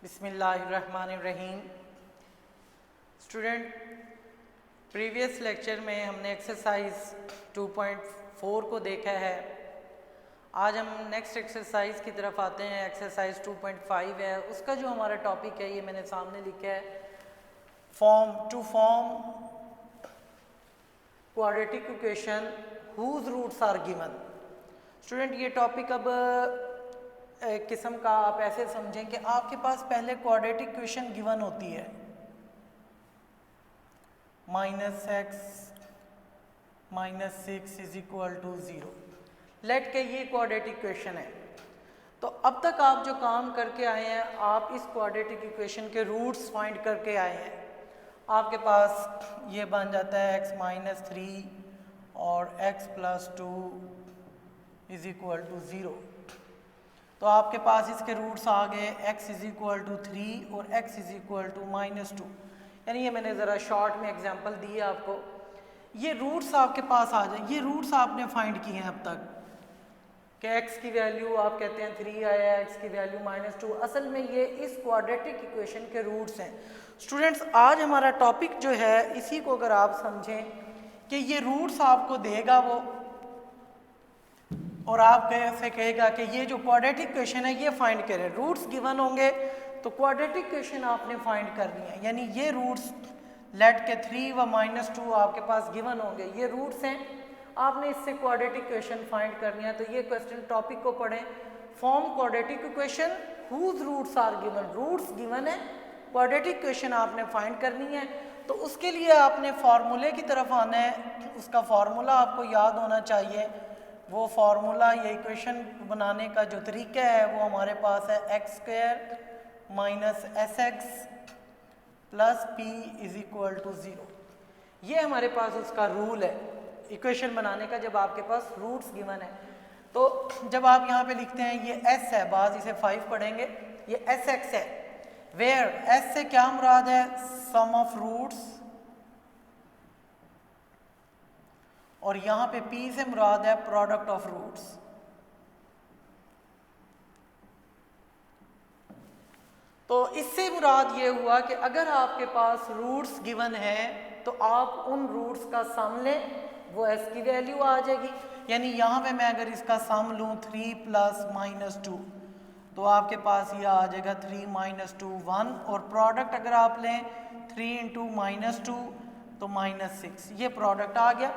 बिस्मिल्लाहिर्रहमानिर्रहीम। Student, previous lecture में हमने एक्सरसाइज 2.4 को देखा है। आज हम नेक्स्ट एक्सरसाइज की तरफ आते हैं। एक्सरसाइज 2.5 है, उसका जो हमारा टॉपिक है ये मैंने सामने लिखा है, form quadratic equation whose roots are given. Student, ये टॉपिक अब एक किस्म का आप ऐसे समझें कि आपके पास पहले क्वाड्रेटिक इक्वेशन गिवन होती है, -x - 6 = 0। लेट के ये क्वाड्रेटिक इक्वेशन है। तो अब तक आप जो काम करके आए हैं, आप इस क्वाड्रेटिक इक्वेशन के रूट्स फाइंड करके आए हैं। आपके पास ये बन जाता है x - 3 और x + 2 = 0। तो आपके पास इसके रूट्स आ गए x = 3 और x = -2। यानी ये मैंने ज़रा शॉर्ट में एग्जांपल दी है आपको। ये रूट्स आपके पास आ जाए, ये रूट्स आपने फाइंड किए हैं अब तक कि x की वैल्यू आप कहते हैं 3 आया, x की वैल्यू -2। असल में ये इस क्वाड्रेटिक इक्वेशन के रूट्स हैं। स्टूडेंट्स, आज हमारा टॉपिक जो है इसी को अगर आप समझें कि ये रूट्स आपको देगा वो, और आप कैसे कहेगा कि ये जो क्वाड्रेटिक इक्वेशन है ये फाइंड करें। रूट्स गिवन होंगे तो क्वाड्रेटिक इक्वेशन आपने फाइंड करनी है। यानी ये रूट्स लेट के 3 व -2 आपके पास गिवन होंगे, ये रूट्स हैं, आपने इससे क्वाड्रेटिक इक्वेशन फाइंड करनी है। तो ये क्वेश्चन टॉपिक को पढ़ें, form quadratic equation whose roots are given. Roots given है, क्वाड्रेटिक इक्वेशन आपने फाइंड करनी है। तो उसके लिए आपने फार्मूले की तरफ आना है। उसका फार्मूला आपको याद होना चाहिए। वो फार्मूला या इक्वेशन बनाने का जो तरीका है वो हमारे पास है x² - sx + p = 0। ये हमारे पास उसका रूल है इक्वेशन बनाने का, जब आपके पास रूट्स गिवन है। तो जब आप यहाँ पे लिखते हैं ये s है, बाज इसे 5 पढ़ेंगे, ये sx है। वेयर s से क्या मुराद है? सम ऑफ रूट्स, और यहाँ पे p से मुराद है प्रोडक्ट ऑफ रूट्स। तो इससे मुराद ये हुआ कि अगर आपके पास रूट्स गिवन है तो आप उन रूट्स का सम लें, वो s की वैल्यू आ जाएगी। यानी यहाँ पे मैं अगर इसका सम लूँ 3 + -2 तो आपके पास ये आ जाएगा 3 - 2 1, और प्रोडक्ट अगर आप लें 3 × -2 तो -6, ये प्रोडक्ट आ गया।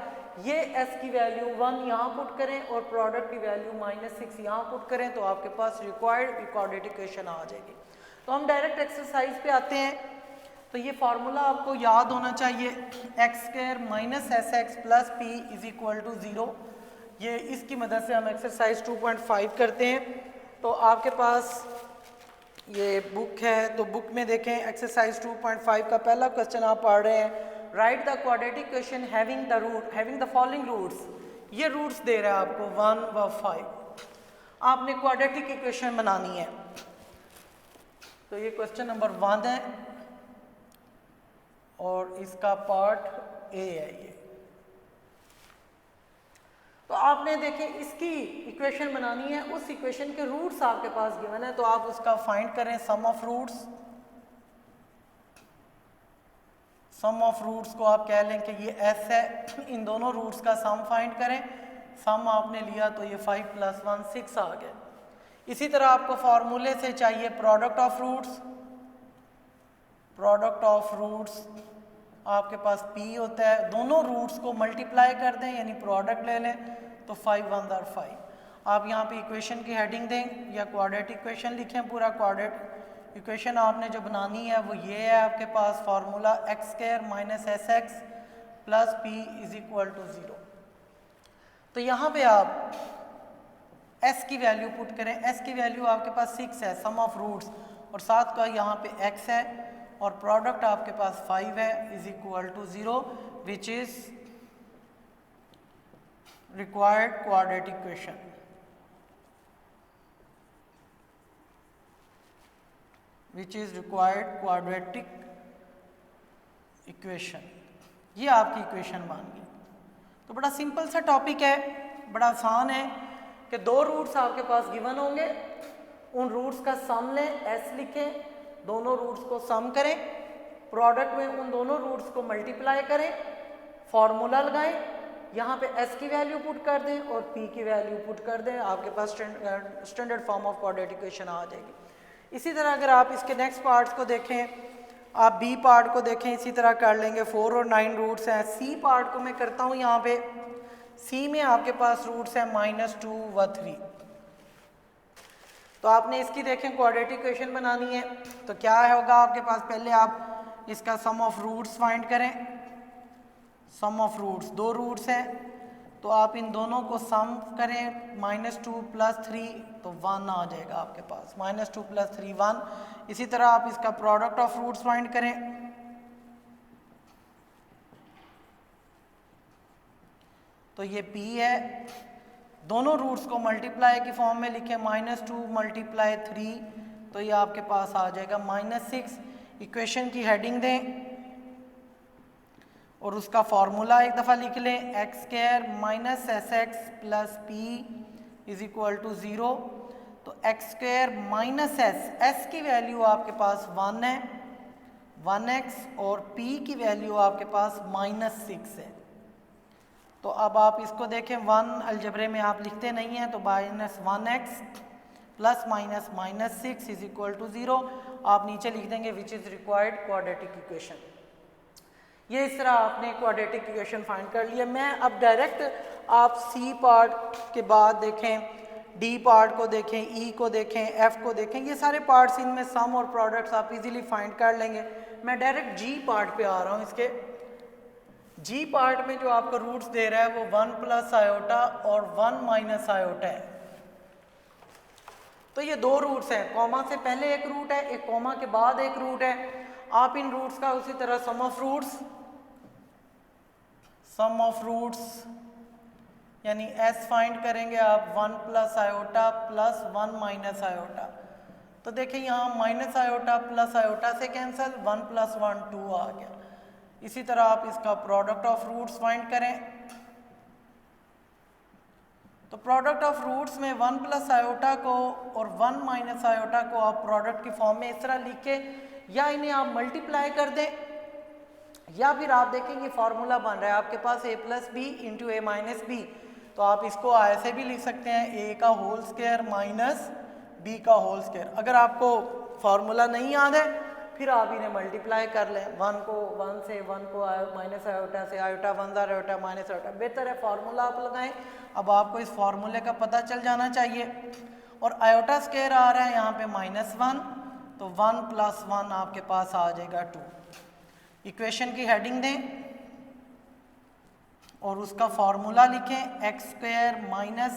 ये s की वैल्यू 1 यहाँ पुट करें और प्रोडक्ट की वैल्यू -6 यहाँ पुट करें तो आपके पास रिक्वायर्ड क्वाड्रेटिक इक्वेशन आ जाएगी। तो हम डायरेक्ट एक्सरसाइज पे आते हैं। तो ये फार्मूला आपको याद होना चाहिए, x² - sx + p = 0। ये इसकी मदद से हम एक्सरसाइज 2.5 करते हैं। तो आपके पास ये बुक है, तो बुक में देखें एक्सरसाइज 2.5 का पहला क्वेश्चन आप पढ़ रहे हैं, write the quadratic equation having the following roots. ये रूट्स दे रहा है आपको 1 व 5। आपने क्वाड्रेटिक इक्वेशन बनानी है। तो ये क्वेश्चन नंबर 1 है और इसका पार्ट ए है ये। तो आपने देखें इसकी इक्वेशन बनानी है, उस इक्वेशन के रूट्स आपके पास गिवन है, तो आप उसका फाइंड करें sum of roots. Sum of roots को आप कह लें कि ये s है, इन दोनों रूट्स का सम फाइंड करें। सम आपने लिया तो ये 5 + 1 6 आ गया। इसी तरह आपको फार्मूले से चाहिए product of roots. Product of roots आपके पास p होता है, दोनों रूट्स को मल्टीप्लाई कर दें यानी प्रोडक्ट ले लें तो 5 × 1 = 5। आप यहाँ पे इक्वेशन की हेडिंग दें या क्वाड्रेटिक इक्वेशन लिखें। पूरा क्वाड्रेटिक इक्वेशन आपने जो बनानी है वो ये है आपके पास फार्मूला x² - sx + p = 0। तो यहाँ पे आप s की वैल्यू पुट करें। s की वैल्यू आपके पास 6 है, सम ऑफ रूट्स, और साथ का यहाँ पे x है और प्रोडक्ट आपके पास 5 है = 0, which is required quadratic equation. Which is required quadratic equation. ये आपकी इक्वेशन बन गई। तो बड़ा सिंपल सा टॉपिक है, बड़ा आसान है कि 2 रूट्स आपके पास गिवन होंगे, उन रूट्स का सम लें, s लिखें, दोनों रूट्स को सम करें, प्रोडक्ट में उन दोनों रूट्स को मल्टीप्लाई करें, फॉर्मूला लगाएं, यहाँ पे s की वैल्यू पुट कर दें और p की वैल्यू पुट कर दें, आपके पास standard form of quadratic equation आ जाएगी। इसी तरह अगर आप इसके नेक्स्ट पार्ट्स को देखें, आप b पार्ट को देखें, इसी तरह कर लेंगे। 4 और 9 रूट्स हैं। c पार्ट को मैं करता हूँ, यहाँ पे c में आपके पास रूट्स हैं -2 व 3। तो आपने इसकी देखें क्वाड्रेटिक इक्वेशन बनानी है तो क्या होगा आपके पास, पहले आप इसका सम ऑफ रूट्स फाइंड करें। सम ऑफ रूट्स, 2 रूट्स हैं तो आप इन दोनों को सम करें, -2 + 3 तो 1 आ जाएगा आपके पास, -2 + 3 1। इसी तरह आप इसका प्रोडक्ट ऑफ रूट्स फाइंड करें, तो ये p है, दोनों रूट्स को मल्टीप्लाई की फॉर्म में लिखें, -2 × 3 तो ये आपके पास आ जाएगा -6। इक्वेशन की हेडिंग दें और उसका फॉर्मूला एक दफ़ा लिख लें, x² - sx + p = 0। तो x² - s की वैल्यू आपके पास 1 है, 1x, और p की वैल्यू आपके पास -6 है। तो अब आप इसको देखें, 1 अलजबरे में आप लिखते नहीं हैं तो -1x ± -6 = 0 आप नीचे लिख देंगे, which is required quadratic equation. ये इस तरह आपने क्वाड्रेटिक इक्वेशन फाइंड कर लिया। मैं अब डायरेक्ट आप सी पार्ट के बाद देखें, डी पार्ट को देखें, ई को देखें, एफ को देखें, ये सारे पार्ट्स, इनमें सम और प्रोडक्ट्स आप इजीली फाइंड कर लेंगे। मैं डायरेक्ट जी पार्ट पे आ रहा हूँ। इसके जी पार्ट में जो आपको रूट्स दे रहा है वो 1 + आयोटा और 1 - आयोटा है। तो ये 2 रूट्स हैं, कॉमा से पहले एक रूट है, एक कॉमा के बाद एक रूट है। आप इन रूट्स का उसी तरह सम ऑफ रूट्स यानी s फाइंड करेंगे आप, 1 + आयोटा + 1 - आयोटा। तो देखिए यहाँ माइनस आयोटा प्लस आयोटा से कैंसिल, 1 + 1 2 आ गया। इसी तरह आप इसका प्रोडक्ट ऑफ रूट्स फाइंड करें। तो प्रोडक्ट ऑफ रूट्स में 1 + आयोटा को और 1 - आयोटा को आप प्रोडक्ट की फॉर्म में इस तरह लिख के या इन्हें आप मल्टीप्लाई कर दें, या फिर आप देखेंगे फार्मूला बन रहा है आपके पास a + b × a - b। तो आप इसको ऐसे भी लिख सकते हैं, a का होल स्क्वायर माइनस b का होल स्क्वायर। अगर आपको फार्मूला नहीं याद है फिर आप इन्हें मल्टीप्लाई कर लें, 1 को 1 से, 1 को माइनस आयोटा से, आयोटा 1 आयोटा माइनस आयोटा। बेहतर है फार्मूला आप लगाएं। अब आपको इस फार्मूले का पता चल जाना चाहिए। और आयोटा स्क्वायर आ रहा है यहाँ पे -1, तो 1 + 1 आपके पास आ जाएगा 2। इक्वेशन की हेडिंग दें और उसका फॉर्मूला लिखें, x² -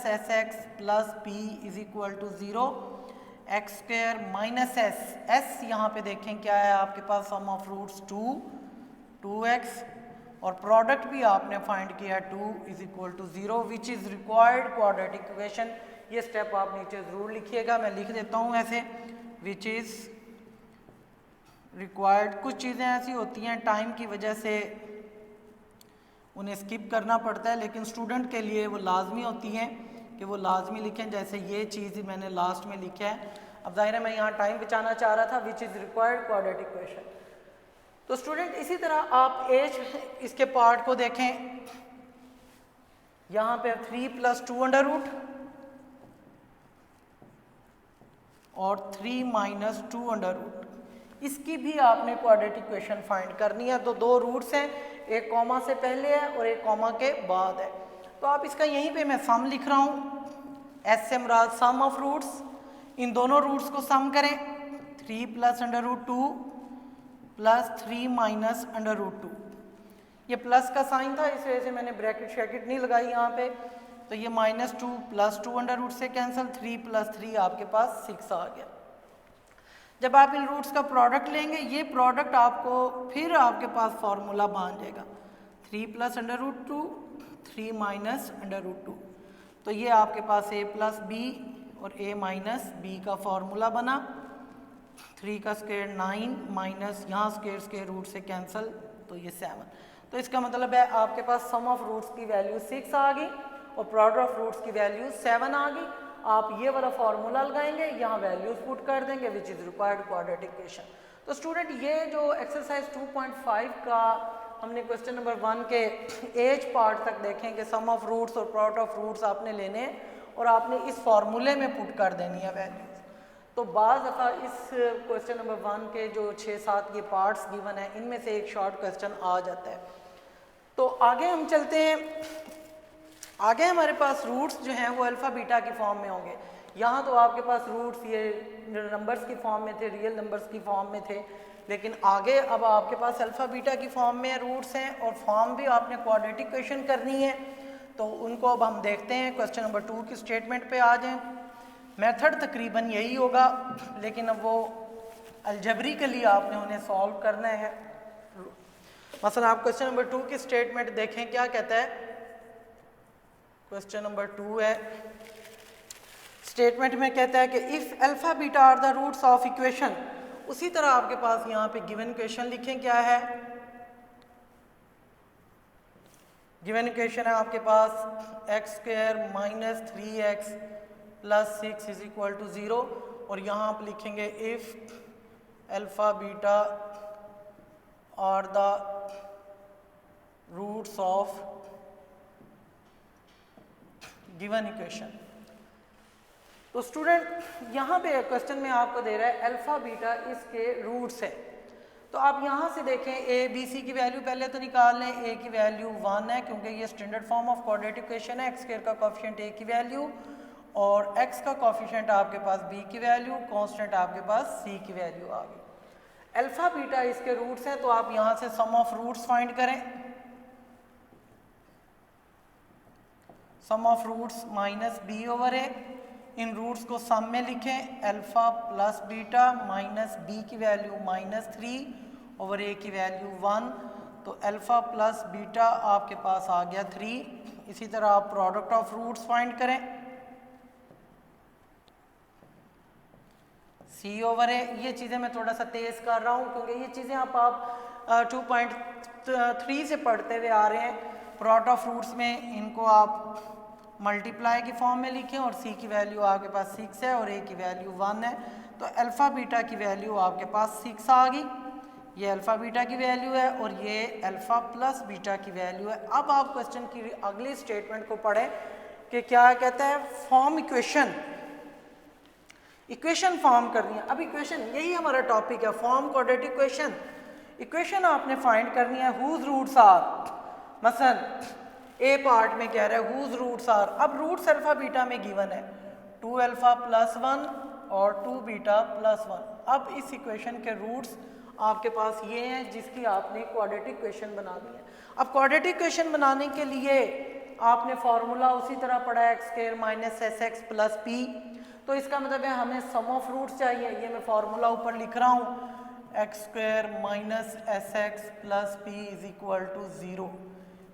sx + p = 0। x² - s यहाँ पे देखें क्या है आपके पास, सम ऑफ रूट्स 2x, और प्रोडक्ट भी आपने फाइंड किया 2 = 0 which is required quadratic equation. ये स्टेप आप नीचे ज़रूर लिखिएगा, मैं लिख देता हूँ ऐसे, विच इज़ रिक्वायर्ड। कुछ चीज़ें ऐसी होती हैं टाइम की वजह से उन्हें स्किप करना पड़ता है, लेकिन स्टूडेंट के लिए वो लाजमी होती हैं कि वो लाजमी लिखें। जैसे ये चीज़ मैंने लास्ट में लिखा है। अब जाहिर है मैं यहाँ टाइम बचाना चाह रहा था, which is required quadratic equation. तो स्टूडेंट इसी तरह आप एज इसके पार्ट को देखें, यहाँ पे 3 + 2√, और 3 - 2√। इसकी भी आपने क्वाड्रेटिक इक्वेशन फाइंड करनी है। तो 2 रूट्स हैं, एक कॉमा से पहले है और एक कॉमा के बाद है। तो आप इसका यहीं पे मैं सम लिख रहा हूँ, एस से मुराद सम ऑफ रूट्स। इन दोनों रूट्स को सम करें, 3 + √2 + 3 - √2। ये प्लस का साइन था, इस वजह से मैंने ब्रैकेट शैकेट नहीं लगाई यहाँ पे। तो ये -2 + 2√, से कैंसिल, 3 + 3 आपके पास 6 आ गया। जब आप इन रूट्स का प्रोडक्ट लेंगे, ये प्रोडक्ट आपको फिर आपके पास फार्मूला बन जाएगा, 3 + √2 3 - √2। तो ये आपके पास a + b और a - b का फार्मूला बना। 3 का स्क्वायर 9 माइनस यहाँ स्क्वायर रूट से कैंसिल, तो ये 7। तो इसका मतलब है आपके पास सम ऑफ रूट्स की वैल्यू 6 आ गई और प्रोडक्ट ऑफ रूट्स की वैल्यू 7 आ गई। आप ये वाला फार्मूला लगाएंगे, यहाँ वैल्यूज पुट कर देंगे which is required quadratic equation. तो स्टूडेंट ये जो एक्सरसाइज 2.5 का हमने क्वेश्चन नंबर 1 के एज पार्ट तक देखें कि सम ऑफ रूट्स और प्रोडक्ट ऑफ रूट्स आपने लेने हैं और आपने इस फार्मूले में पुट कर देनी है वैल्यूज। तो बाज़ दफ़ा इस क्वेश्चन नंबर 1 के जो 6-7 ये पार्ट्स गिवन है इनमें से एक शॉर्ट क्वेश्चन आ जाता है। तो आगे हम चलते हैं। आगे हमारे पास रूट्स जो हैं वो अल्फ़ा बीटा की फॉर्म में होंगे। यहाँ तो आपके पास रूट्स ये नंबर्स की फॉर्म में थे, रियल नंबर्स की फॉर्म में थे, लेकिन आगे अब आपके पास अल्फ़ा बीटा की फॉर्म में रूट्स हैं और फॉर्म भी आपने क्वाड्रेटिक इक्वेशन करनी है। तो उनको अब हम देखते हैं। क्वेश्चन नंबर 2 की स्टेटमेंट पे आ जाएं। मेथड तकरीबन यही होगा, लेकिन अब वो अलजबरिकली आपने उन्हें सॉल्व करना है। मसलन आप क्वेश्चन नंबर 2 की स्टेटमेंट देखें, क्या कहता है। क्वेश्चन नंबर 2 है, स्टेटमेंट में कहता है कि if alpha beta are the roots of equation, उसी तरह आपके पास यहाँ पे गिवन इक्वेशन लिखें। क्या है गिवन इक्वेशन? है आपके पास x square minus 3x plus 6 is equal to 0, और यहाँ आप लिखेंगे if alpha beta are the roots of given equation. तो स्टूडेंट यहाँ पे क्वेश्चन में आपको दे रहा है अल्फ़ा बीटा इसके रूट्स है। तो आप यहाँ से देखें ए बी सी की वैल्यू पहले तो निकाल लें। ए की वैल्यू 1 है क्योंकि ये standard form of quadratic equation है। एक्स स्क्वायर का कोफिशिएंट ए की वैल्यू और एक्स का कोफिशिएंट आपके पास बी की वैल्यू, कांस्टेंट आपके पास सी की वैल्यू आ गई। अल्फ़ा बीटा इसके रूट्स हैं, तो आप यहाँ से सम ऑफ रूट्स फाइंड करें। Sum of roots minus b over a, इन रूट्स को सम में लिखें। Alpha plus beta minus b की वैल्यू माइनस 3 ओवर ए की वैल्यू 1, तो अल्फ़ा प्लस बीटा आपके पास आ गया 3। इसी तरह आप प्रोडक्ट ऑफ रूट्स फाइंड करें। सी ओवर ए, ये चीज़ें मैं थोड़ा सा तेज़ कर रहा हूँ क्योंकि ये चीज़ें आप 2.3 से पढ़ते हुए आ रहे हैं। प्रोडक्ट ऑफ रूट्स में इनको आप मल्टीप्लाई की फॉर्म में लिखें और सी की वैल्यू आपके पास 6 है और ए की वैल्यू 1 है, तो अल्फ़ा बीटा की वैल्यू आपके पास 6 आ गई। ये अल्फ़ा बीटा की वैल्यू है और ये अल्फ़ा प्लस बीटा की वैल्यू है। अब आप क्वेश्चन की अगली स्टेटमेंट को पढ़ें कि क्या कहता है। फॉर्म इक्वेशन, इक्वेशन फॉर्म करनी है। अब इक्वेशन यही हमारा टॉपिक है, फॉर्म क्वाड्रेटिक इक्वेशन। इक्वेशन आपने फाइंड करनी है हुज रूट्स आर। मसलन ए पार्ट में कह रहा है हुज रूट्स आर। अब रूट्स अल्फ़ा बीटा में गिवन है 2 अल्फ़ा प्लस 1 और 2 बीटा प्लस 1। अब इस इक्वेशन के रूट्स आपके पास ये हैं जिसकी आपने क्वाड्रेटिक इक्वेशन बनानी है। अब क्वाड्रेटिक इक्वेशन बनाने के लिए आपने फार्मूला उसी तरह पढ़ा है, x square minus s x plus P. तो इसका मतलब है हमें सम ऑफ रूट्स चाहिए। ये मैं फार्मूला ऊपर लिख रहा हूँ, x square minus s x plus p is equal to 0।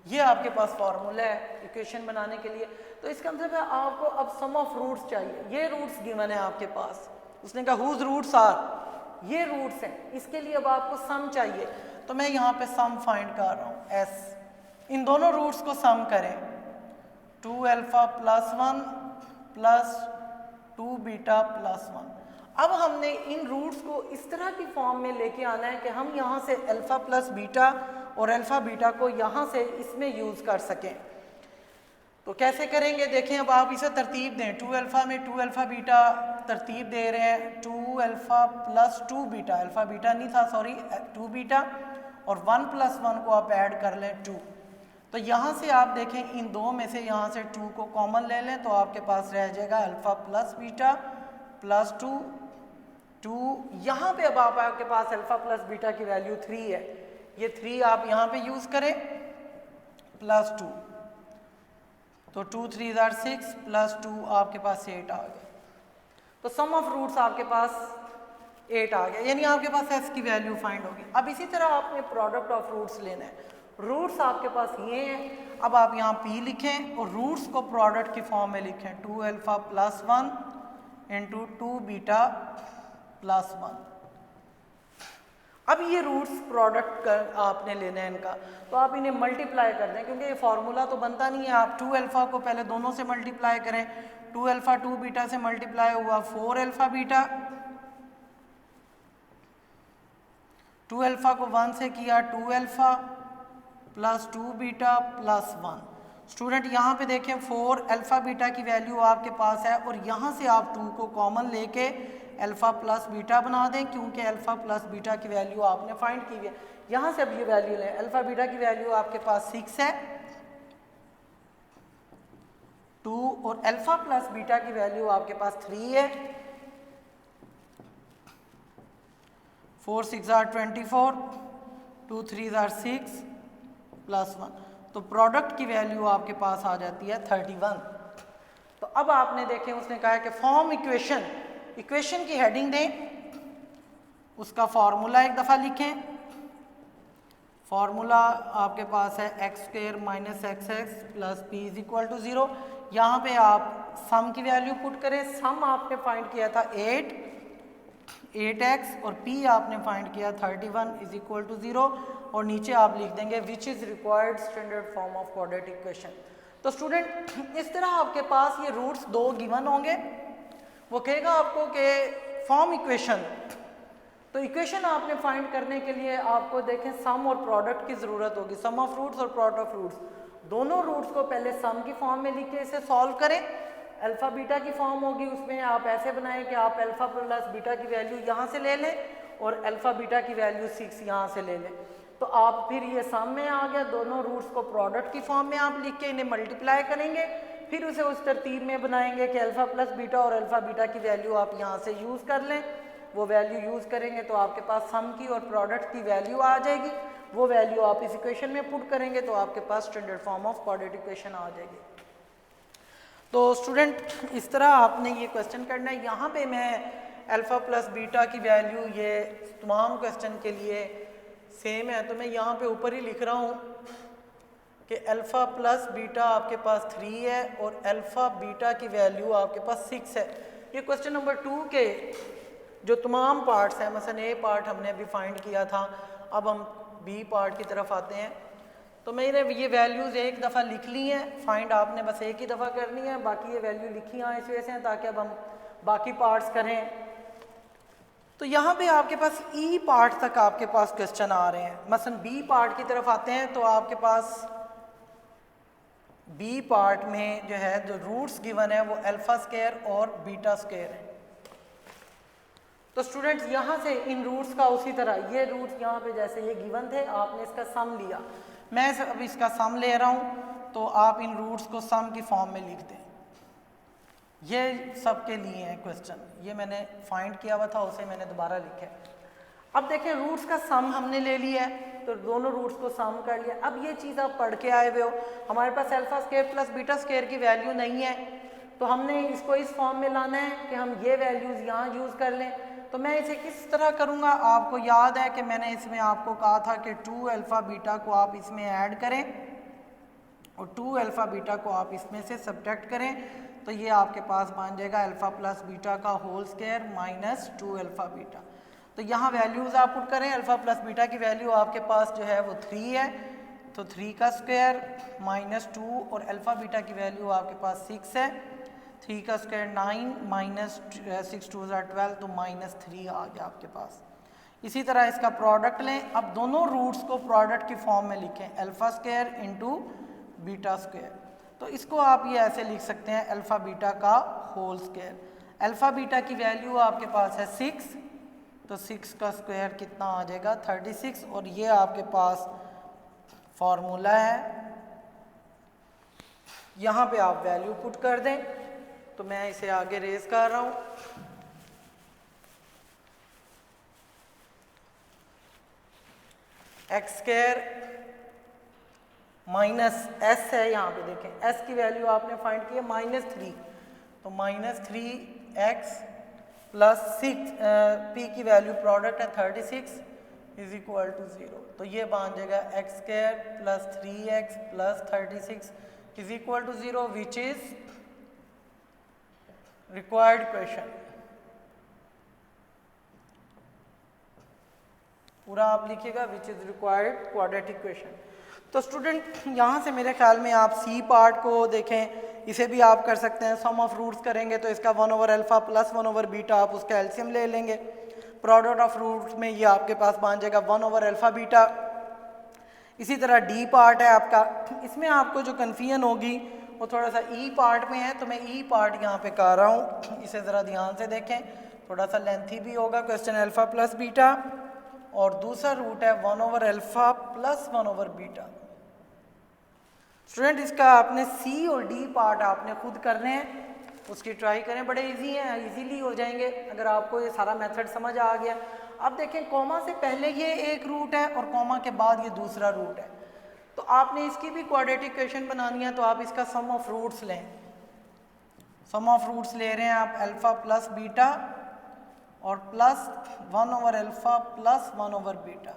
ये आपके पास फार्मूला है इक्वेशन बनाने के लिए। तो इसका मतलब है आपको अब सम ऑफ रूट्स चाहिए। ये रूट्स गिवन है आपके पास, उसने कहा हुज रूट्स आर, ये रूट्स हैं, इसके लिए अब आपको सम चाहिए। तो मैं यहाँ पे सम फाइंड कर रहा हूँ एस। इन दोनों रूट्स को सम करें, 2 alpha plus 1 plus 2 beta plus 1। अब हमने इन रूट्स को इस तरह की फॉर्म में लेके आना है कि हम यहाँ से अल्फ़ा प्लस बीटा और अल्फ़ा बीटा को यहाँ से इसमें यूज़ कर सकें। तो कैसे करेंगे देखें। अब आप इसे तरतीब दें। 2 अल्फ़ा में 2 अल्फ़ा बीटा तरतीब दे रहे हैं, 2 alpha plus 2 beta, alpha beta नहीं था सॉरी 2 बीटा, और 1 प्लस 1 को आप ऐड कर लें 2। तो यहाँ से आप देखें इन दो में से यहाँ से 2 को कॉमन ले लें तो आपके पास रह जाएगा अल्फ़ा प्लस बीटा प्लस 2। यहाँ पे अब आपके पास अल्फ़ा प्लस बीटा की वैल्यू 3 है, ये 3 आप यहाँ पे यूज़ करें प्लस 2, तो 2 3 = 6 प्लस 2 आपके पास 8 आ गया। तो सम ऑफ रूट्स आपके पास 8 आ गया, यानी आपके पास एस की वैल्यू फाइंड होगी। अब इसी तरह आपने प्रोडक्ट ऑफ रूट्स लेना है। रूट्स आपके पास ये हैं। अब आप यहाँ p लिखें और रूट्स को प्रोडक्ट की फॉर्म में लिखें, 2 alpha plus 1 into 2 beta plus 1। अब ये रूट्स प्रोडक्ट कर आपने लेना है इनका, तो आप इन्हें मल्टीप्लाई कर दें क्योंकि ये फार्मूला तो बनता नहीं है। आप 2 अल्फ़ा को पहले दोनों से मल्टीप्लाई करें, 2 अल्फ़ा 2 बीटा से मल्टीप्लाई हुआ 4 अल्फ़ा बीटा, 2 अल्फ़ा को 1 से किया 2 alpha plus 2 beta plus 1। Student यहाँ पे देखें 4 अल्फ़ा बीटा की वैल्यू आपके पास है और यहाँ से आप 2 को कॉमन लेके अल्फ़ा प्लस बीटा बना दें, क्योंकि अल्फ़ा प्लस बीटा की वैल्यू आपने फाइंड की हुई है। यहाँ से अब ये वैल्यू लें, अल्फ़ा बीटा की वैल्यू आपके पास 6 है 2 और अल्फ़ा प्लस बीटा की वैल्यू आपके पास 3 है। 4 6 आर 24, 2 3 आर 6 प्लस 1, तो प्रोडक्ट की वैल्यू आपके पास आ जाती है 31। तो अब आपने देखें उसने कहा है कि फॉर्म इक्वेशन, इक्वेशन की हेडिंग दें, उसका फॉर्मूला एक दफ़ा लिखें। फॉर्मूला आपके पास है x square minus x x plus p is equal to 0। यहाँ पे आप सम की वैल्यू पुट करें, सम आपने फाइंड किया था 8x और p आपने फाइंड किया 31 इज इक्वल टू 0 और नीचे आप लिख देंगे which is required standard form of quadratic equation. तो स्टूडेंट इस तरह आपके पास ये रूट्स 2 गिवन होंगे, वो कहेगा आपको कि फॉर्म इक्वेशन। तो इक्वेशन आपने फाइंड करने के लिए आपको देखें सम और प्रोडक्ट की ज़रूरत होगी, सम ऑफ रूट्स और प्रोडक्ट ऑफ रूट्स। दोनों रूट्स को पहले सम की फॉर्म में लिख के इसे सॉल्व करें। अल्फ़ा बीटा की फॉर्म होगी, उसमें आप ऐसे बनाएं कि आप अल्फ़ा प्लस बीटा की वैल्यू यहाँ से ले लें और अल्फ़ा बीटा की वैल्यू 6 यहाँ से ले लें, तो आप फिर ये सम में आ गया। दोनों रूट्स को प्रोडक्ट की फॉर्म में आप लिख के इन्हें मल्टीप्लाई करेंगे, फिर उसे उस तरतीब में बनाएंगे कि अल्फ़ा प्लस बीटा और अल्फ़ा बीटा की वैल्यू आप यहाँ से यूज़ कर लें। वो वैल्यू यूज़ करेंगे तो आपके पास सम की और प्रोडक्ट की वैल्यू आ जाएगी। वो वैल्यू आप इस इक्वेशन में पुट करेंगे तो आपके पास standard form of quadratic equation आ जाएगी। तो स्टूडेंट इस तरह आपने ये क्वेश्चन करना है। यहाँ पे मैं अल्फ़ा प्लस बीटा की वैल्यू ये तमाम क्वेश्चन के लिए सेम है, तो मैं यहाँ पे ऊपर ही लिख रहा हूँ कि अल्फ़ा प्लस बीटा आपके पास 3 है और अल्फ़ा बीटा की वैल्यू आपके पास 6 है। ये क्वेश्चन नंबर 2 के जो तमाम पार्ट्स हैं, मसलन ए पार्ट हमने अभी फाइंड किया था, अब हम बी पार्ट की तरफ आते हैं। तो मैंने ये वैल्यूज़ एक दफ़ा लिख ली हैं, फाइंड आपने बस एक ही दफ़ा करनी है, बाकी ये वैल्यू लिखी हैं इस वजह से ताकि अब हम बाकी पार्ट्स करें। तो यहाँ पे आपके पास ई पार्ट तक आपके पास क्वेश्चन आ रहे हैं। मसलन बी पार्ट की तरफ आते हैं तो आपके पास बी पार्ट में जो है जो रूट्स गिवन है वो अल्फ़ा स्क्वायर और बीटा स्क्वायर है। तो स्टूडेंट्स यहाँ से इन रूट्स का उसी तरह ये रूट्स यहाँ पे जैसे ये गिवन थे, आपने इसका सम लिया, मैं अब इसका सम ले रहा हूँ, तो आप इन रूट्स को सम की फॉर्म में लिख दें। ये सब के लिए है क्वेश्चन, ये मैंने फाइंड किया हुआ था, उसे मैंने दोबारा लिखा है। अब देखें रूट्स का सम हमने ले लिया है, तो दोनों रूट्स को सम कर लिया। अब ये चीज़ आप पढ़ के आए हुए हो, हमारे पास alpha square plus beta square की वैल्यू नहीं है, तो हमने इसको इस फॉर्म में लाना है कि हम ये वैल्यूज़ यहाँ यूज़ कर लें। तो मैं इसे किस तरह करूँगा, आपको याद है कि मैंने इसमें आपको कहा था कि 2 अल्फ़ा बीटा को आप इसमें ऐड करें और 2 अल्फ़ा बीटा को आप इसमें से सब्ट्रैक्ट करें, तो ये आपके पास बन जाएगा अल्फ़ा प्लस बीटा का whole square minus 2 alpha beta. तो यहाँ वैल्यूज़ आप पुट करें, अल्फ़ा प्लस बीटा की वैल्यू आपके पास जो है वो 3 है, तो 3 का स्क्वायर माइनस 2 और अल्फ़ा बीटा की वैल्यू आपके पास 6 है, 3 का स्क्वायर 9 माइनस 6 2 12, तो माइनस 3 आ गया आपके पास। इसी तरह इसका प्रोडक्ट लें, अब दोनों रूट्स को प्रोडक्ट की फॉर्म में लिखें, alpha square into beta square. तो इसको आप ये ऐसे लिख सकते हैं अल्फ़ा बीटा का होल स्क्वायर। अल्फ़ा बीटा की वैल्यू आपके पास है 6, तो 6 का स्क्वायर कितना आ जाएगा 36, और ये आपके पास फॉर्मूला है, यहाँ पे आप वैल्यू पुट कर दें। तो मैं इसे आगे रेज कर रहा हूँ, एक्स स्क्वायर माइनस एस है, यहाँ पे देखें एस की वैल्यू आपने फाइंड की है -3, तो -3x प्लस 6 पी की वैल्यू प्रोडक्ट है 36 इज इक्वल टू 0। तो ये बन जाएगा x square plus 3x plus 36 is equal to 0 which is required equation. पूरा आप लिखिएगा which is required quadratic equation. तो स्टूडेंट यहाँ से मेरे ख्याल में आप सी पार्ट को देखें, इसे भी आप कर सकते हैं, सम ऑफ रूट्स करेंगे तो इसका 1 over alpha plus 1 over beta, आप उसका एलसीएम ले लेंगे। प्रोडक्ट ऑफ रूट्स में ये आपके पास बन जाएगा 1 ओवर अल्फ़ा बीटा। इसी तरह डी पार्ट है आपका, इसमें आपको जो कन्फ्यूजन होगी वो थोड़ा सा ई पार्ट में है, तो मैं ई पार्ट यहाँ पे कर रहा हूँ, इसे ज़रा ध्यान से देखें, थोड़ा सा लेंथी भी होगा क्वेश्चन। अल्फ़ा प्लस बीटा और दूसरा रूट है 1 over alpha plus 1 over beta. Student इसका आपने सी और डी पार्ट आपने खुद करने हैं, उसकी ट्राई करें, बड़े इजी हैं, इजीली हो जाएंगे अगर आपको ये सारा मेथड समझ आ गया। अब देखें कॉमा से पहले ये एक रूट है और कॉमा के बाद ये दूसरा रूट है, तो आपने इसकी भी क्वाड्रेटिक इक्वेशन बनानी है, तो आप इसका सम ऑफ रूट्स लें। सम ऑफ रूट्स ले रहे हैं आप अल्फ़ा प्लस बीटा और plus 1 over alpha plus 1 over beta,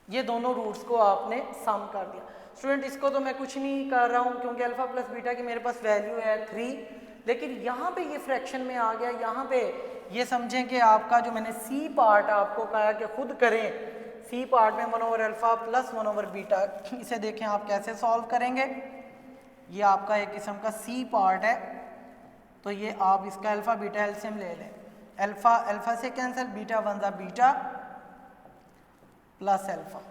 ये दोनों रूट्स को आपने सम कर दिया। स्टूडेंट इसको तो मैं कुछ नहीं कर रहा हूँ क्योंकि अल्फ़ा प्लस बीटा की मेरे पास वैल्यू है 3, लेकिन यहाँ पे ये फ्रैक्शन में आ गया। यहाँ पे ये समझें कि आपका जो मैंने सी पार्ट आपको कहा कि खुद करें, सी पार्ट में 1 over alpha plus 1 over beta, इसे देखें आप कैसे सॉल्व करेंगे। ये आपका एक किस्म का सी पार्ट है, तो ये आप इसका अल्फ़ा बीटा एलसीएम ले लें। अल्फ़ा अल्फ़ा से कैंसिल, बीटा 1 ज़ा बीटा प्लस अल्फ़ा।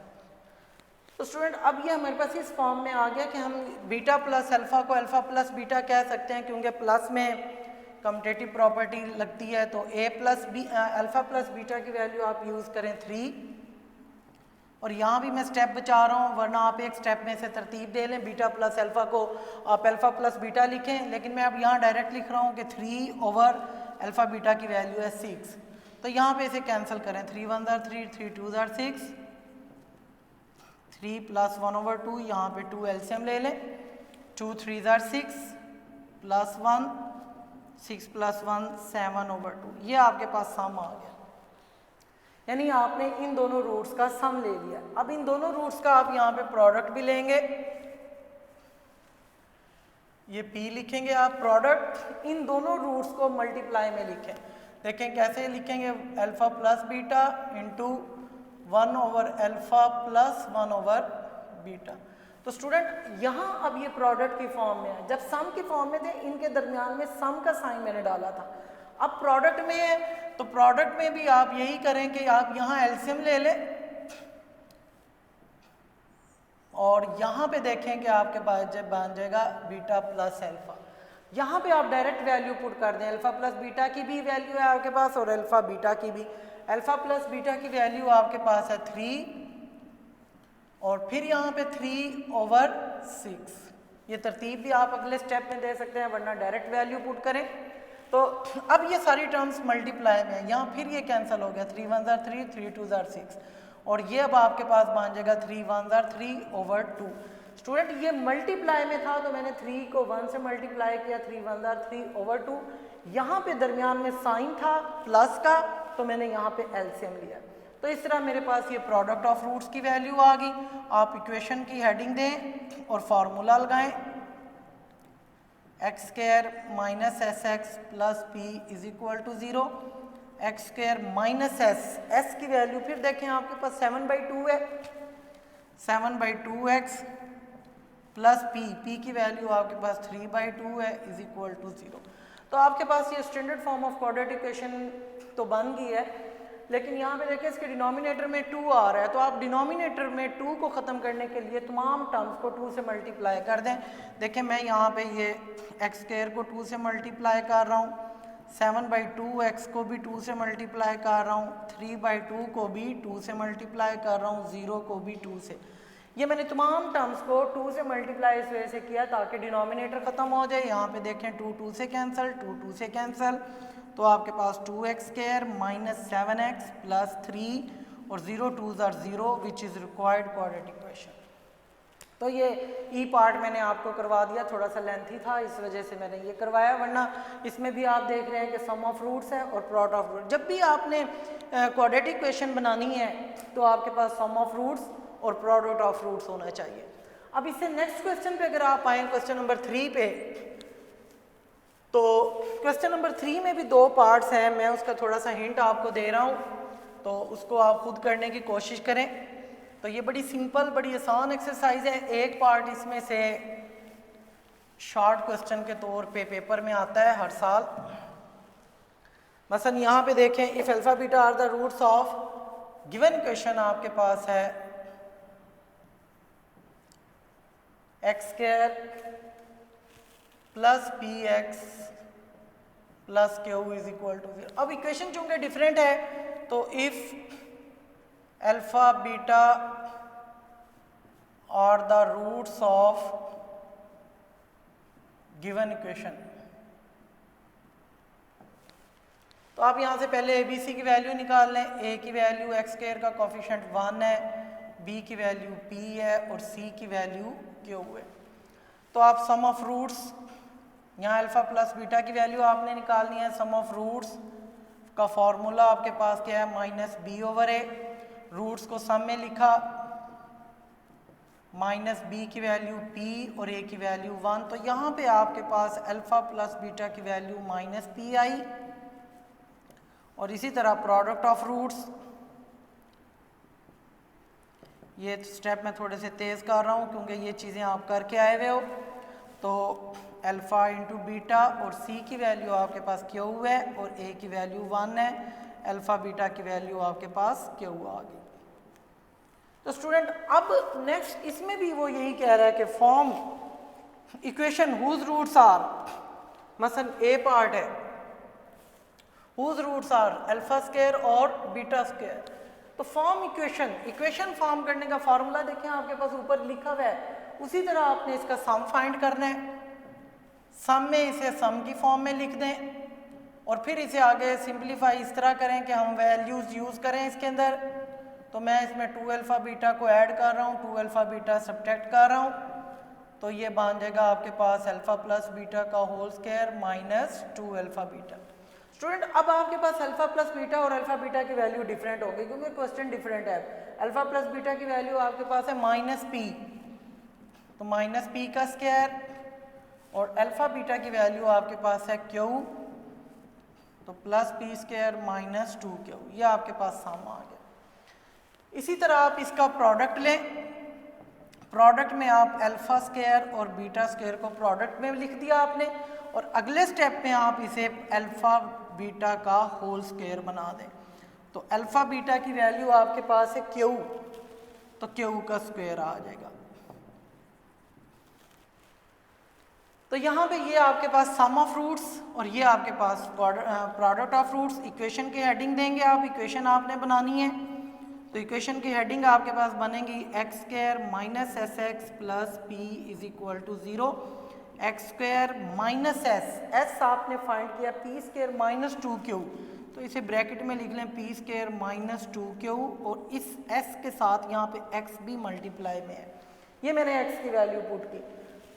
तो स्टूडेंट अब ये हमारे पास इस फॉर्म में आ गया कि हम बीटा प्लस अल्फ़ा को अल्फ़ा प्लस बीटा कह सकते हैं, क्योंकि प्लस में कम्यूटेटिव प्रॉपर्टी लगती है। तो a plus b alpha plus beta की वैल्यू आप यूज़ करें 3, और यहाँ भी मैं स्टेप बचा रहा हूँ, वरना आप एक स्टेप में से तरतीब दे लें। बीटा प्लस अल्फ़ा को आप अल्फ़ा प्लस बीटा लिखें, लेकिन मैं अब यहाँ डायरेक्ट लिख रहा हूँ कि 3 ओवर अल्फ़ा बीटा की वैल्यू है 6, तो यहाँ पे इसे कैंसिल करें। 3 1 ज़ा 3, 3 2 ज़ा 6, 3 प्लस 1 ओवर 2, यहाँ पे 2 एलसीएम ले लें। 2 3 ज़ा 6 प्लस 1, 6 प्लस 1 7 ओवर 2, ये आपके पास सम आ गया, यानी आपने इन दोनों रूट्स का सम ले लिया। अब इन दोनों रूट्स का आप यहाँ पे प्रोडक्ट भी लेंगे, ये p लिखेंगे आप, प्रोडक्ट इन दोनों रूट्स को मल्टीप्लाई में लिखें। देखें कैसे लिखेंगे, alpha plus beta into 1 over alpha plus 1 over beta. तो स्टूडेंट यहाँ अब ये प्रोडक्ट की फॉर्म में है, जब सम की फॉर्म में थे इनके दरमियान में सम का साइन मैंने डाला था, अब प्रोडक्ट में है तो प्रोडक्ट में भी आप यही करें कि आप यहाँ एलसीएम ले लें और यहाँ पे देखें कि आपके पास जब बन जाएगा बीटा प्लस अल्फ़ा, यहाँ पे आप डायरेक्ट वैल्यू पुट कर दें। अल्फ़ा प्लस बीटा की भी वैल्यू है आपके पास और अल्फ़ा बीटा की भी। अल्फ़ा प्लस बीटा की वैल्यू आपके पास है 3 और फिर यहाँ पे 3 ओवर 6, ये तरतीब भी आप अगले स्टेप में दे सकते हैं, वरना डायरेक्ट वैल्यू पुट करें। तो अब ये सारी टर्म्स मल्टीप्लाई में है, यहाँ फिर ये कैंसिल हो गया, 3 1 ज़ा 3, 3 2 ज़ा 6, और ये अब आपके पास बन जाएगा 3 1 ज़ा 3 ओवर 2। स्टूडेंट ये मल्टीप्लाई में था तो मैंने 3 को 1 से मल्टीप्लाई किया, 3 1 ज़ा 3 ओवर 2, यहाँ पे दरमियान में साइन था प्लस का, तो मैंने यहाँ पे एलसीएम लिया। तो इस तरह मेरे पास ये प्रोडक्ट ऑफ रूट्स की वैल्यू आ गई। आप इक्वेशन की हेडिंग दें और फार्मूला लगाएं, x square minus s x plus p is equal to 0, x square minus s, s की वैल्यू फिर देखें आपके पास 7/2 है, 7/2x प्लस पी, पी की वैल्यू आपके पास 3/2 है इज इक्वल टू 0। तो आपके पास ये standard form of quadratic equation तो बन गई है, लेकिन यहाँ पे देखिए इसके डिनोमिनेटर में 2 आ रहा है, तो आप डिनोमिनेटर में 2 को ख़त्म करने के लिए तमाम टर्म्स को 2 से मल्टीप्लाई कर दें। देखिए मैं यहाँ पे ये एक्स स्क्वायर को 2 से मल्टीप्लाई कर रहा हूँ, 7/2x को भी 2 से मल्टीप्लाई कर रहा हूँ, 3/2 को भी 2 से मल्टीप्लाई कर रहा हूँ, 0 को भी 2 से। ये मैंने तमाम टर्म्स को 2 से मल्टीप्लाई इस वजह से किया ताकि डिनोमिनेटर ख़त्म हो जाए। यहाँ पे देखें 2 2 से कैंसिल, 2 2 से कैंसिल, तो आपके पास 2x square minus 7x plus 3 और 0 2 ज़ार 0 which is required quadratic equation. तो ये ई पार्ट मैंने आपको करवा दिया, थोड़ा सा लेंथी था इस वजह से मैंने ये करवाया, वरना इसमें भी आप देख रहे हैं कि सम ऑफ रूट्स है और प्रोडक्ट ऑफ रूट। जब भी आपने क्वाड्रेटिक इक्वेशन बनानी है तो आपके पास सम ऑफ रूट्स और प्रोडक्ट ऑफ रूट्स होना चाहिए। अब इससे नेक्स्ट क्वेश्चन पे अगर आप आए क्वेश्चन नंबर 3 पे, तो क्वेश्चन नंबर 3 में भी 2 पार्ट्स हैं, मैं उसका थोड़ा सा हिंट आपको दे रहा हूँ, तो उसको आप खुद करने की कोशिश करें। तो ये बड़ी सिंपल बड़ी आसान एक्सरसाइज है। एक पार्ट इसमें से शॉर्ट क्वेश्चन के तौर पे पेपर में आता है हर साल। मसलन यहाँ पे देखें, if alpha beta are the roots of given question आपके पास है x square plus p x plus q is equal to 0। अब इक्वेशन चूंकि डिफरेंट है तो if alpha beta are the roots of given equation, तो आप यहाँ से पहले ए बी सी की वैल्यू निकाल लें। ए की वैल्यू एक्स स्क्वायर का कोफिशिएंट 1 है, बी की वैल्यू पी है और सी की वैल्यू क्यू है। तो आप सम ऑफ रूट्स, यहाँ अल्फा प्लस बीटा की वैल्यू आपने निकालनी है। सम ऑफ रूट्स का फॉर्मूला आपके पास क्या है, माइनस बी ओवर ए। रूट्स को सम में लिखा, माइनस बी की वैल्यू पी और ए की वैल्यू 1। तो यहाँ पे आपके पास अल्फा प्लस बीटा की वैल्यू माइनस पी आई। और इसी तरह प्रोडक्ट ऑफ रूट्स, ये स्टेप मैं थोड़े से तेज़ कर रहा हूँ क्योंकि ये चीज़ें आप करके आए हुए हो। तो अल्फ़ा इंटू बीटा और सी की वैल्यू आपके पास क्यू है और ए की वैल्यू 1 है। अल्फ़ा बीटा की वैल्यू आपके पास क्यू आ गई। तो स्टूडेंट अब नेक्स्ट इसमें भी वो यही कह रहा है कि form equation whose roots are, मसलन ए पार्ट है whose roots are alpha square और बीटा स्क्वायर। तो फॉर्म इक्वेशन फॉर्म करने का फॉर्मूला देखें आपके पास ऊपर लिखा हुआ है, उसी तरह आपने इसका सम फाइंड करना है। सम में इसे सम की फॉर्म में लिख दें और फिर इसे आगे सिंप्लीफाई इस तरह करें कि हम वैल्यूज यूज करें इसके अंदर। तो मैं इसमें 2 अल्फा बीटा को ऐड कर रहा हूँ, 2 अल्फा बीटा सब्ट्रैक्ट कर रहा हूँ। तो ये बन जाएगा आपके पास अल्फा प्लस बीटा का whole square minus 2 alpha beta. Student अब आपके पास अल्फा प्लस बीटा और अल्फा बीटा की वैल्यू डिफरेंट होगी क्योंकि क्वेश्चन डिफरेंट है। अल्फा प्लस बीटा की वैल्यू आपके पास है माइनस पी, तो माइनस पी का स्क्वायर, और अल्फा बीटा की वैल्यू आपके पास है क्यू, तो plus p square minus 2 q. ये आपके पास सम आ गया। इसी तरह आप इसका प्रोडक्ट लें। प्रोडक्ट में आप अल्फा स्क्वायर और बीटा स्क्वायर को प्रोडक्ट में लिख दिया आपने, और अगले स्टेप में आप इसे अल्फा बीटा का होल स्क्वायर बना दें। तो अल्फा बीटा की वैल्यू आपके पास है क्यू, तो क्यू का स्क्वायर आ जाएगा। तो यहाँ पे ये आपके पास सम ऑफ रूट्स और ये आपके पास प्रोडक्ट ऑफ रूट्स। इक्वेशन की हेडिंग देंगे आप, इक्वेशन आपने बनानी है। तो इक्वेशन की हेडिंग आपके पास बनेगी x square minus s x plus p is equal to 0। X square minus s आपने फाइंड किया, पी स्क्वायर माइनस 2 क्यू, तो इसे ब्रैकेट में लिख लें पी स्क्वायर माइनस 2 क्यू, और इस एस के साथ यहाँ पे एक्स भी मल्टीप्लाई में है। ये मैंने एक्स की वैल्यू पुट की,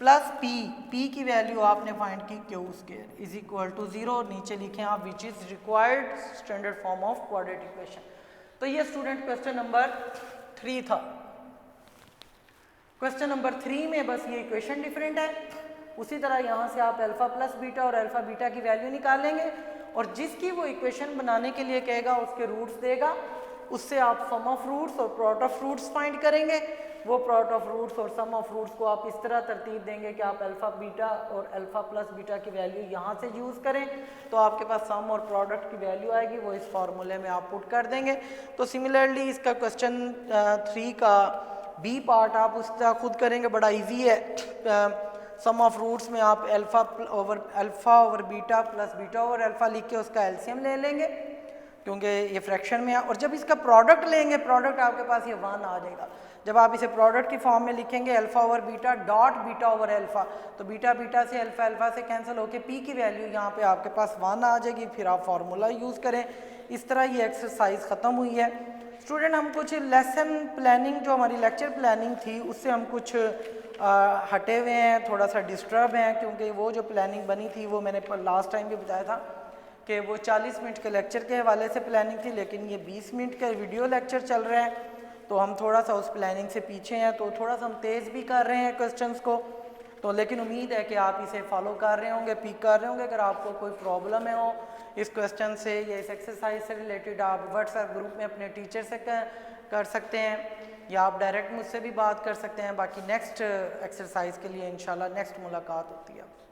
प्लस पी की वैल्यू आपने फाइंड की q square is equal to 0। नीचे लिखें आप which is required standard form of quadratic equation. तो ये स्टूडेंट क्वेश्चन नंबर 3 था। क्वेश्चन नंबर 3 में बस ये इक्वेशन डिफरेंट है। उसी तरह यहाँ से आप अल्फा प्लस बीटा और अल्फा बीटा की वैल्यू निकालेंगे और जिसकी वो इक्वेशन बनाने के लिए कहेगा उसके रूट्स देगा, उससे आप सम ऑफ रूट्स और प्रोडक्ट ऑफ रूट्स फाइंड करेंगे। वो प्रोडक्ट ऑफ रूट्स और सम ऑफ रूट्स को आप इस तरह तरतीब देंगे कि आप अल्फा बीटा और अल्फा प्लस बीटा की वैल्यू यहाँ से यूज़ करें, तो आपके पास सम और प्रोडक्ट की वैल्यू आएगी, वो इस फार्मूले में आप पुट कर देंगे। तो सिमिलरली इसका क्वेश्चन 3 का बी पार्ट आप उस तरह खुद करेंगे, बड़ा ईजी है। सम ऑफ रूट्स में आप alpha over beta plus beta over alpha लिख के उसका एलसीएम ले लेंगे क्योंकि ये फ्रैक्शन में है, और जब इसका प्रोडक्ट लेंगे, प्रोडक्ट आपके पास ये 1 आ जाएगा। जब आप इसे प्रोडक्ट की फॉर्म में लिखेंगे alpha over beta dot beta over alpha, तो बीटा बीटा से अल्फा अल्फा से कैंसिल होकर पी की वैल्यू यहाँ पे आपके पास 1 आ जाएगी। फिर आप फार्मूला यूज़ करें। इस तरह ये एक्सरसाइज ख़त्म हुई है। स्टूडेंट हम कुछ लेसन प्लानिंग, जो हमारी लेक्चर प्लानिंग थी उससे हम कुछ हटे हुए हैं, थोड़ा सा डिस्टर्ब हैं, क्योंकि वो जो प्लानिंग बनी थी वो मैंने लास्ट टाइम भी बताया था कि वो 40 मिनट के लेक्चर के हवाले से प्लानिंग थी, लेकिन ये 20 मिनट का वीडियो लेक्चर चल रहा है, तो हम थोड़ा सा उस प्लानिंग से पीछे हैं। तो थोड़ा सा हम तेज़ भी कर रहे हैं क्वेश्चंस को, तो लेकिन उम्मीद है कि आप इसे फॉलो कर रहे होंगे, पिक कर रहे होंगे। अगर आपको कोई प्रॉब्लम है हो इस क्वेश्चन से या इस एक्सरसाइज से रिलेटेड, आप व्हाट्सएप ग्रुप में अपने टीचर से कर सकते हैं। या आप डायरेक्ट मुझसे भी बात कर सकते हैं। बाकी नेक्स्ट एक्सरसाइज के लिए इंशाल्लाह नेक्स्ट मुलाकात होती है।